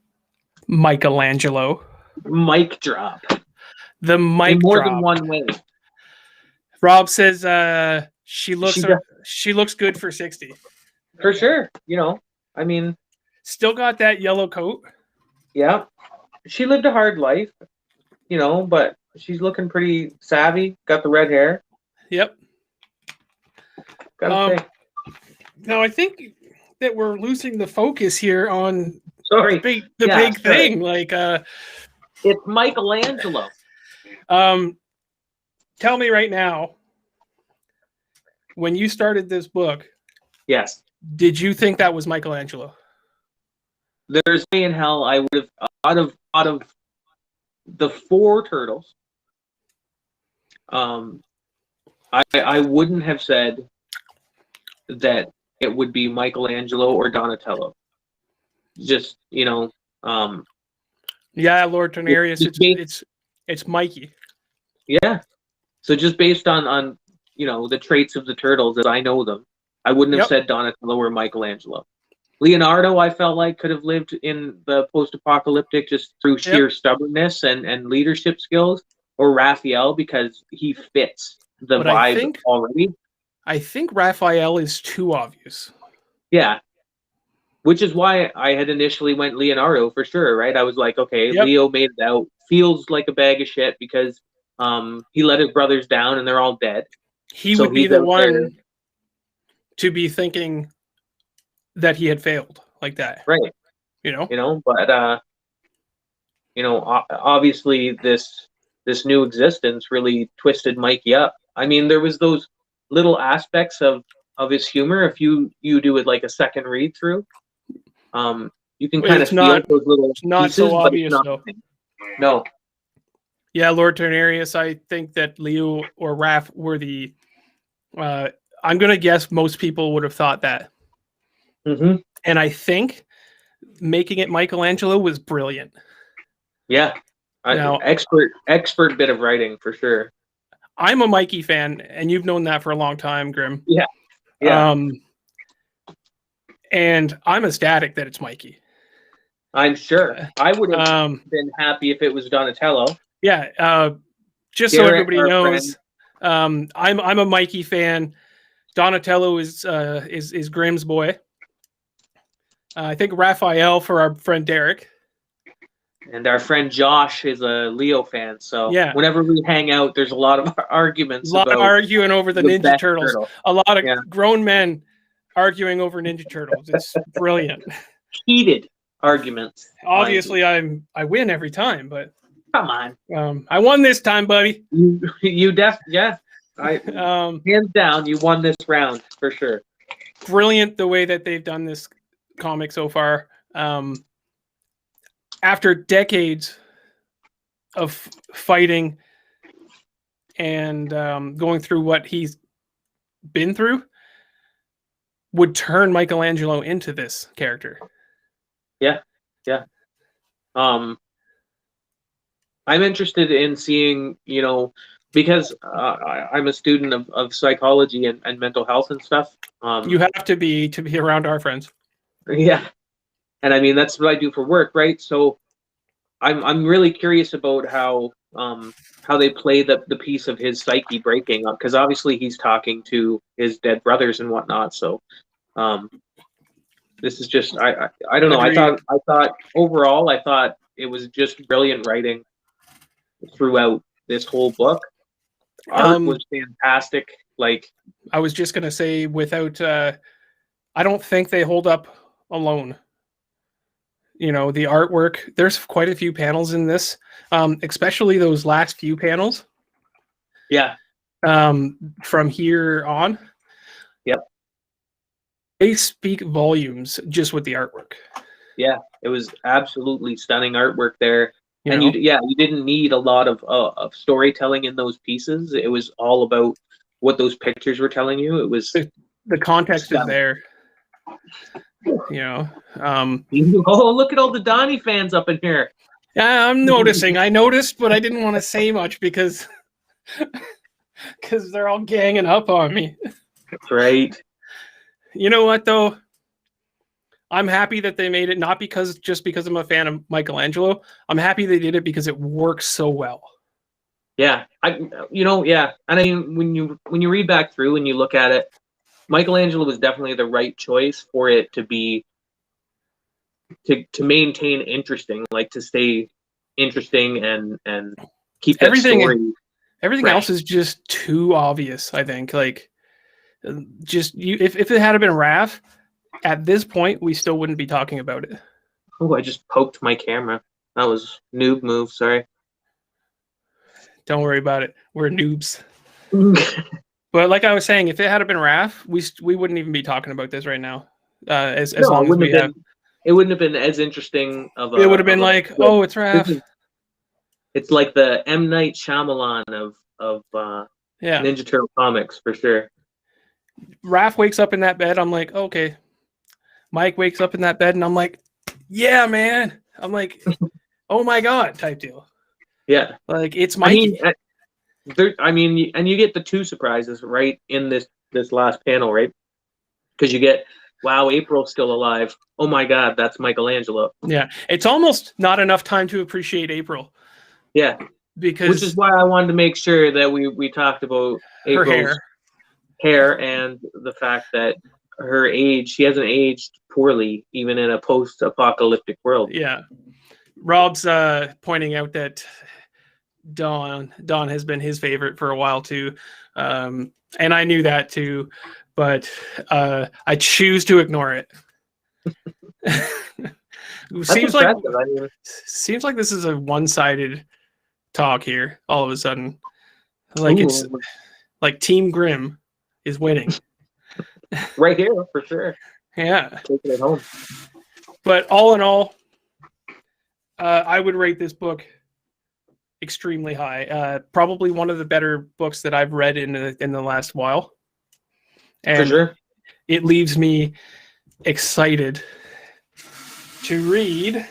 Michelangelo? Mic drop. The mic in more drop. Than one way. Rob says she looks good for 60. For sure. Still got that yellow coat. Yeah. She lived a hard life, but she's looking pretty savvy. Got the red hair. Yep. Gotta say. Now I think that we're losing the focus here on the big thing. Like it's Michelangelo. Tell me right now, when you started this book, yes, did you think that was Michelangelo? There's no way in hell I would have out of the 4 turtles. I wouldn't have said that it would be Michelangelo or Donatello. Just yeah, Lord Tonerius, it's Mikey. Yeah. So just based on the traits of the turtles as I know them, I wouldn't have said Donatello or Michelangelo. Leonardo, I felt like, could have lived in the post-apocalyptic just through sheer stubbornness and leadership skills, or Raphael because he fits the vibe already. I think Raphael is too obvious. Yeah. Which is why I had initially went Leonardo for sure, right? I was like, okay, Leo made it out. Feels like a bag of shit because he let his brothers down and they're all dead. He would be the one to be thinking that he had failed like that. Right. But obviously this new existence really twisted Mikey up. I mean, there was those little aspects of his humor. If you do it like a second read through, you can kind of feel those little not pieces, so obvious though. No. Yeah, Lord Turnarius, I think that Leo or Raph were the I'm gonna guess most people would have thought that. Mm-hmm. And I think making it Michelangelo was brilliant. Yeah. Now, expert bit of writing for sure. I'm a Mikey fan, and you've known that for a long time, Grim. Yeah. Yeah. And I'm ecstatic that it's Mikey. I'm sure. I would have been happy if it was Donatello. Yeah. Just Garrett, so everybody knows, I'm a Mikey fan. Donatello is Grim's boy. I think Raphael for our friend Derek. And our friend Josh is a Leo fan, so whenever we hang out, there's a lot of arguments. A lot of arguing over the Ninja Turtles. A lot of grown men arguing over Ninja Turtles. It's brilliant. Heated arguments. Obviously, I win every time, but come on. I won this time, buddy. You hands down, you won this round for sure. Brilliant the way that they've done this comic so far. After decades of fighting and going through what he's been through, would turn Michelangelo into this character. Yeah. I'm interested in seeing, because I'm a student of psychology and mental health and stuff. You have to be around our friends. Yeah, and I mean that's what I do for work, right? So I'm really curious about how they play the piece of his psyche breaking up, because obviously he's talking to his dead brothers and whatnot. So this is just I don't know. Agreed. I thought overall it was just brilliant writing throughout this whole book. Art was fantastic. Like, I was just gonna say, without I don't think they hold up alone. The artwork, there's quite a few panels in this, especially those last few panels. Yeah. From here on. Yep. They speak volumes just with the artwork. Yeah, it was absolutely stunning artwork there. You didn't need a lot of storytelling in those pieces. It was all about what those pictures were telling you. It was the context stunning. Is there. Oh, look at all the Donnie fans up in here. Yeah, I'm noticing. I noticed, but I didn't want to say much because they're all ganging up on me. That's right. You know what, though? I'm happy that they made it, not just because I'm a fan of Michelangelo. I'm happy they did it because it works so well. Yeah, and I mean, when you read back through and you look at it, Michelangelo was definitely the right choice for it to be to maintain interesting, like to stay interesting and keep that story. Everything else is just too obvious, I think. Like, just if it had been Raph, at this point we still wouldn't be talking about it. Oh, I just poked my camera. That was noob move. Sorry. Don't worry about it. We're noobs. But like I was saying, if it had been Raph, we wouldn't even be talking about this right now. As long as we have. It wouldn't have been as interesting of a. It would have been like, oh, it's Raph. It's like the M. Night Shyamalan of Ninja Turtle comics for sure. Raph wakes up in that bed. I'm like, okay. Mike wakes up in that bed, and I'm like, yeah, man. I'm like, oh my god, type deal. Yeah, like it's Mikey. I mean, and you get the two surprises right in this last panel, right? Because you get, wow, April's still alive. Oh my god, that's Michelangelo. Yeah, it's almost not enough time to appreciate April. Yeah, which is why I wanted to make sure that we talked about April's hair and the fact that her age, she hasn't aged poorly even in a post-apocalyptic world. Yeah, Rob's pointing out that Dawn has been his favorite for a while too, and I knew that too, but I choose to ignore it. Seems like this is a one-sided talk here. All of a sudden, like it's like Team Grimm is winning. Right here for sure. Yeah, taking it home. But all in all, I would rate this book extremely high. Probably one of the better books that I've read in the last while. And for sure. It leaves me excited to read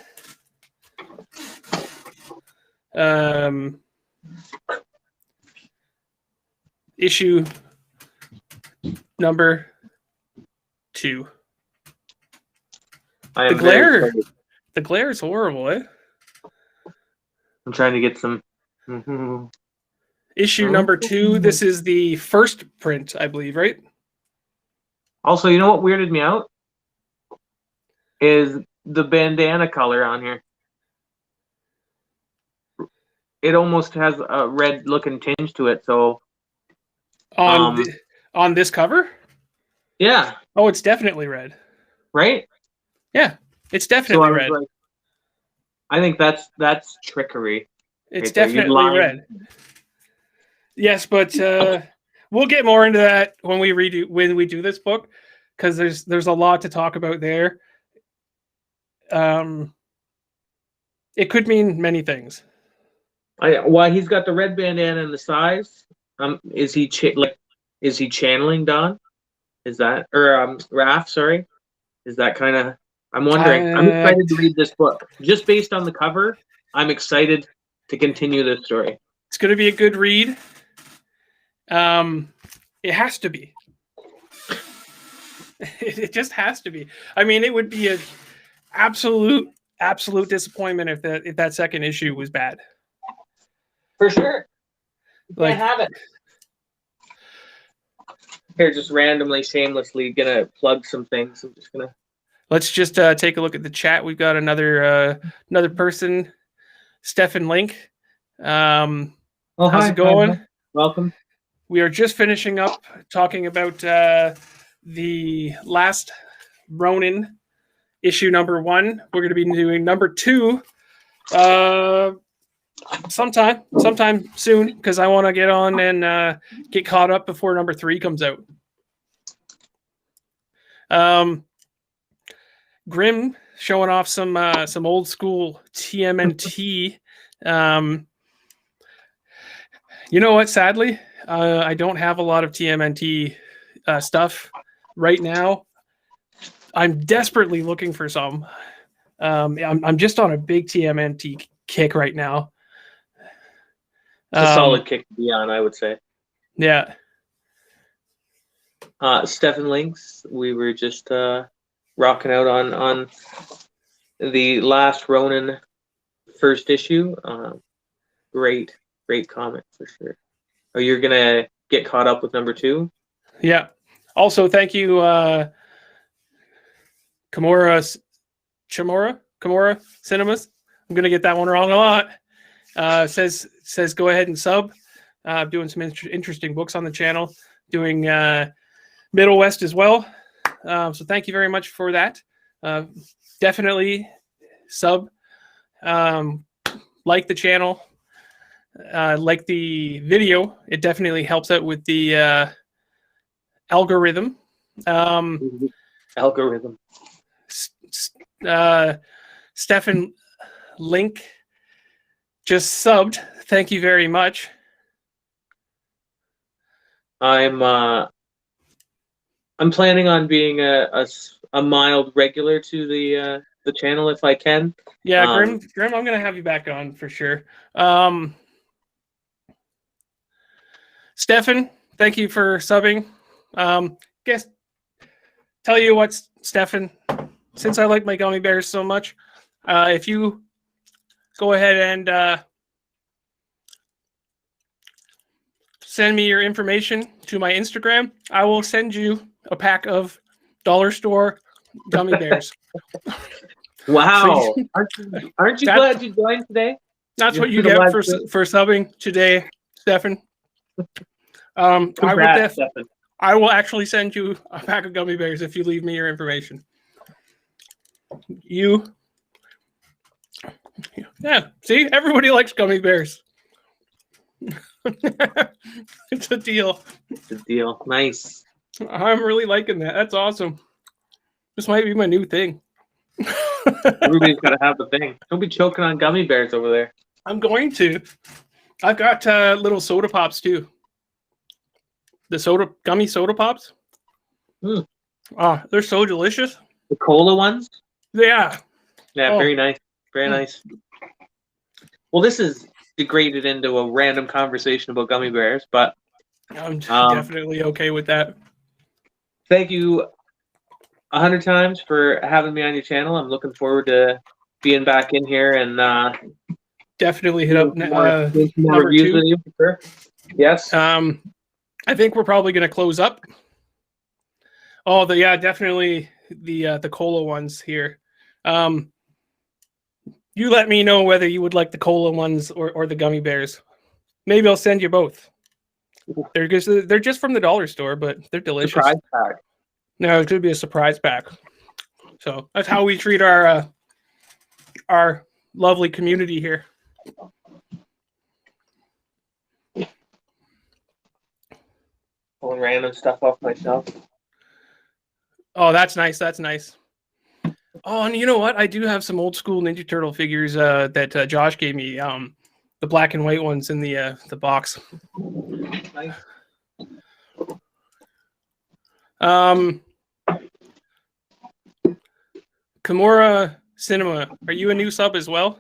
issue number 2. The glare is horrible, eh? I'm trying to get some. Issue number 2. This is the first print, I believe, right? Also, you know what weirded me out? Is the bandana color on here. It almost has a red looking tinge to it, so. On this cover? Yeah. Oh, it's definitely red. Right? Yeah, it's definitely red. Like, I think that's trickery. It's definitely red. Yes, but we'll get more into that when we do this book, because there's a lot to talk about there. It could mean many things. Why he's got the red bandana and the size? Is he channeling Don? Is that, or Raph? Sorry, is that kind of? I'm wondering. I'm excited to read this book just based on the cover. I'm excited to continue this story. It's going to be a good read. It has to be. It just has to be. I mean, it would be an absolute disappointment if that second issue was bad. For sure. You can't have it. Here, just randomly, shamelessly, gonna plug some things. I'm just gonna. Let's just take a look at the chat. We've got another person, Stefan Link. How's it going? Hi. Welcome. We are just finishing up talking about the Last Ronin issue number 1. We're going to be doing number 2 sometime soon, because I want to get on and get caught up before number 3 comes out. Grim showing off some old school TMNT. You know what? Sadly, I don't have a lot of TMNT stuff right now. I'm desperately looking for some. I'm just on a big TMNT kick right now. It's a solid kick to be on, I would say. Yeah. Stefan Links, we were just rocking out on the Last Ronin first issue. Great comic for sure. Oh, you're gonna get caught up with number 2? Yeah. Also, thank you, Kimura Cinemas. I'm gonna get that one wrong a lot. Says go ahead and sub. Doing some interesting books on the channel. Doing Middle West as well. So thank you very much for that. Definitely sub. Like the channel. Like the video. It definitely helps out with the algorithm. Algorithm. Stefan Link just subbed. Thank you very much. I'm planning on being a mild regular to the channel if I can. Yeah, Grim, I'm gonna have you back on for sure. Stefan, thank you for subbing. Guess tell you what, Stefan, since I like my gummy bears so much, if you go ahead and send me your information to my Instagram, I will send you a pack of dollar store gummy bears. Wow. Aren't you glad you joined today? That's what you get for subbing today, Stefan. I will actually send you a pack of gummy bears if you leave me your information. Yeah, see, everybody likes gummy bears. It's a deal. It's a deal. Nice. I'm really liking that. That's awesome. This might be my new thing. Everybody's got to have the thing. Don't be choking on gummy bears over there. I'm going to. I've got little soda pops too. The gummy soda pops. Oh, they're so delicious. The cola ones? Yeah. Yeah, very nice. Very nice. Well, this is degraded into a random conversation about gummy bears, but I'm definitely okay with that. Thank you 100 times for having me on your channel. I'm looking forward to being back in here and definitely hit up more number reviews 2. with you for sure. Yes. I think we're probably going to close up. Oh, definitely the cola ones here. You let me know whether you would like the cola ones or the gummy bears. Maybe I'll send you both. They're just from the dollar store, but they're delicious. Surprise pack. No, it could be a surprise pack. So that's how we treat our lovely community here. Pulling random stuff off my shelf. Oh, that's nice. That's nice. Oh, and you know what? I do have some old school Ninja Turtle figures that Josh gave me. The black and white ones in the box. Nice. Kimura Cinema, are you a new sub as well?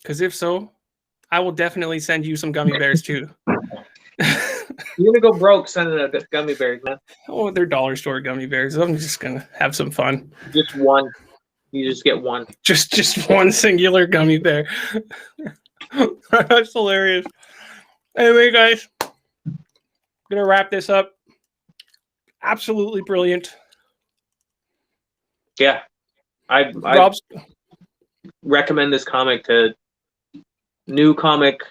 Because if so, I will definitely send you some gummy bears too. You're gonna go broke sending out gummy bears, man. Oh, they're dollar store gummy bears. I'm just gonna have some fun. Just one. You just get one. Just one singular gummy bear. That's hilarious. Anyway, guys, I'm gonna wrap this up. Absolutely brilliant. Yeah, I recommend this comic to new comic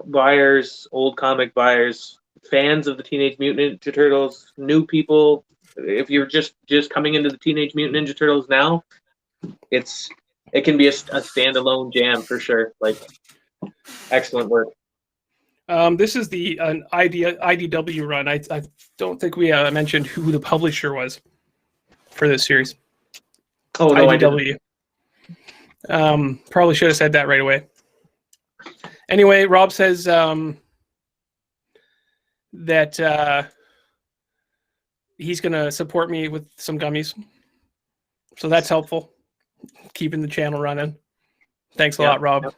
buyers, old comic buyers, fans of the Teenage Mutant Ninja Turtles, new people. If you're just coming into the Teenage Mutant Ninja Turtles now, it can be a standalone jam for sure. Like, excellent work. This is the IDW run. I don't think we mentioned who the publisher was for this series. Oh no, IDW. I didn't. Probably should have said that right away. Anyway, Rob says that he's going to support me with some gummies. So that's helpful. Keeping the channel running. Thanks a lot, Rob.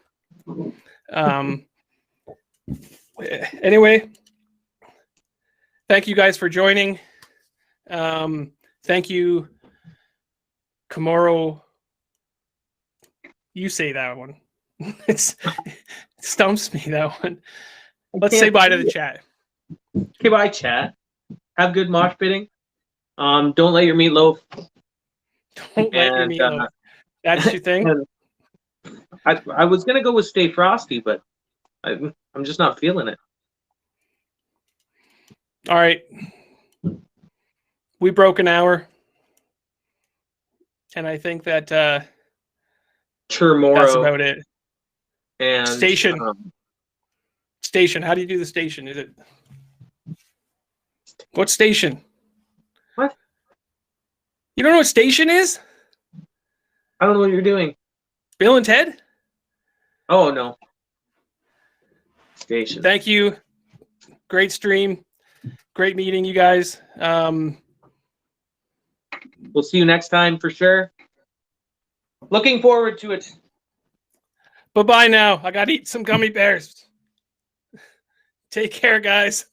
Anyway, thank you guys for joining. Thank you, Komoro. You say that one. It stumps me, that one. Let's say bye to the chat. Okay, bye, chat. Have good mosh pitting. Don't let your meatloaf. Don't let your meatloaf. That's your thing? I was going to go with Stay Frosty, but I'm just not feeling it. All right. We broke an hour. And I think that Churmoro. That's about it. And station. Station. How do you do the station? Is it what station? What? You don't know what station is? I don't know what you're doing. Bill and Ted? Oh no. Station. Thank you. Great stream. Great meeting you guys. We'll see you next time for sure. Looking forward to it. Bye-bye now. I got to eat some gummy bears. Take care, guys.